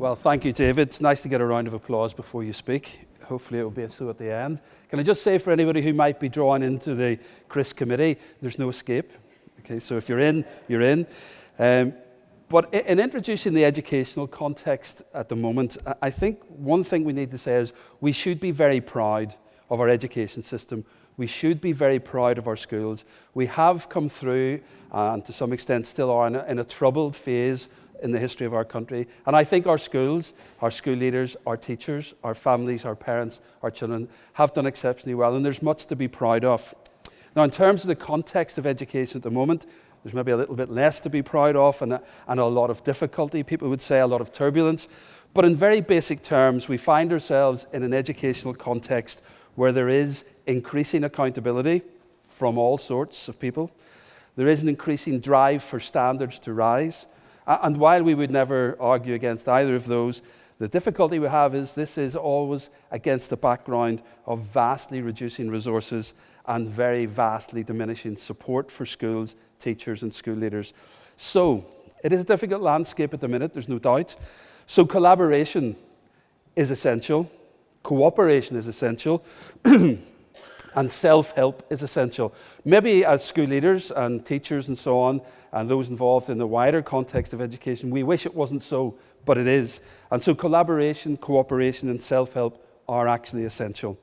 Well, thank you, David. It's nice to get a round of applause before you speak. Hopefully it will be so at the end. Can I just say for anybody who might be drawn into the CRIS committee, there's no escape. Okay, so if you're in, you're in. But in introducing the educational context at the moment, I think one thing we need to say is we should be very proud of our education system. We should be very proud of our schools. We have come through, and to some extent still are, in a troubled phase in the history of our country. And I think our schools, our school leaders, our teachers, our families, our parents, our children have done exceptionally well, and there's much to be proud of. Now, in terms of the context of education at the moment, there's maybe a little bit less to be proud of and a lot of difficulty, people would say, a lot of turbulence. But in very basic terms, we find ourselves in an educational context where there is increasing accountability from all sorts of people. There is an increasing drive for standards to rise. And while we would never argue against either of those, the difficulty we have is this is always against the background of vastly reducing resources and very vastly diminishing support for schools, teachers and school leaders. So it is a difficult landscape at the minute, there's no doubt. So collaboration is essential, cooperation is essential, and self-help is essential. Maybe as school leaders and teachers and so on, and those involved in the wider context of education, we wish it wasn't so, but it is. And so collaboration, cooperation and self-help are actually essential.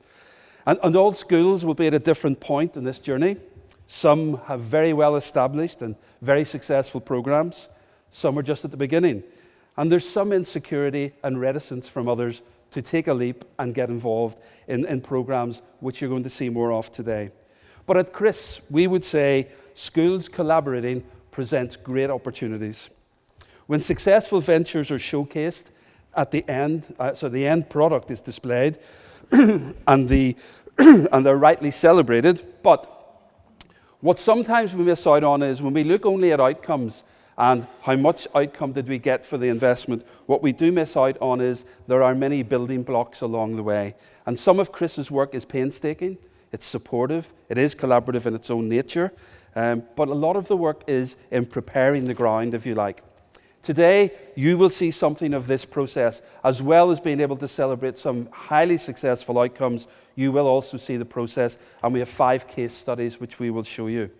And all schools will be at a different point in this journey. Some have very well established and very successful programs. Some are just at the beginning. And there's some insecurity and reticence from others to take a leap and get involved in programs which you're going to see more of today. But at CRIS, we would say schools collaborating presents great opportunities. When successful ventures are showcased at the end, so the end product is displayed and they're rightly celebrated. But what sometimes we miss out on is when we look only at outcomes and how much outcome did we get for the investment, what we do miss out on is there are many building blocks along the way. And some of CRIS's work is painstaking, it's supportive, it is collaborative in its own nature, but a lot of the work is in preparing the ground, if you like. Today, you will see something of this process. As well as being able to celebrate some highly successful outcomes, you will also see the process, and we have 5 case studies which we will show you.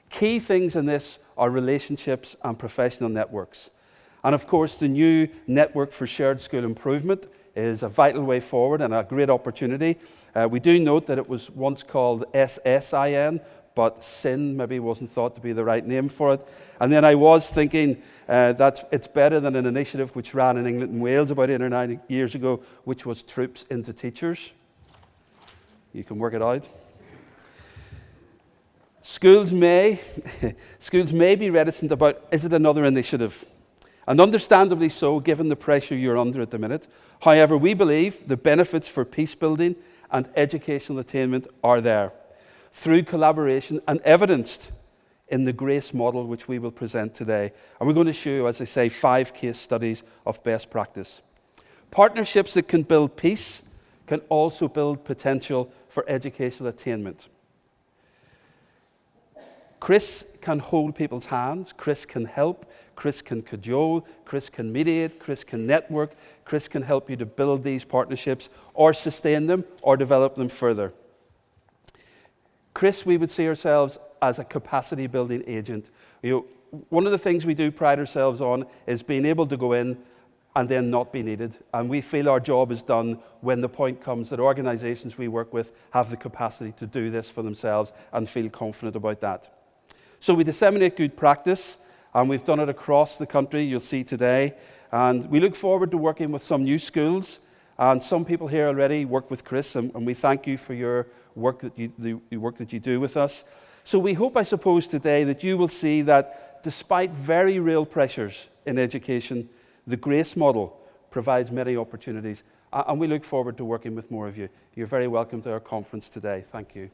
Key things in this are relationships and professional networks. And of course, the new Network for Shared School Improvement is a vital way forward and a great opportunity. We do note that it was once called SSIN, but SIN maybe wasn't thought to be the right name for it. And then I was thinking that it's better than an initiative which ran in England and Wales about 8 or 9 years ago, which was Troops into Teachers. You can work it out. Schools may be reticent about, is it another initiative? And understandably so, given the pressure you're under at the minute. However, we believe the benefits for peace building and educational attainment are there through collaboration and evidenced in the GRACE model which we will present today. And we're going to show you, as I say, 5 case studies of best practice. Partnerships that can build peace can also build potential for educational attainment. CRIS can hold people's hands, CRIS can help, CRIS can cajole, CRIS can mediate, CRIS can network, CRIS can help you to build these partnerships or sustain them or develop them further. CRIS, we would see ourselves as a capacity building agent. One of the things we do pride ourselves on is being able to go in and then not be needed. And we feel our job is done when the point comes that organisations we work with have the capacity to do this for themselves and feel confident about that. So we disseminate good practice, and we've done it across the country, you'll see today. And we look forward to working with some new schools, and some people here already work with CRIS, and we thank you for your work that you do with us. So we hope, I suppose, today that you will see that despite very real pressures in education, the GRACE model provides many opportunities, and we look forward to working with more of you. You're very welcome to our conference today. Thank you.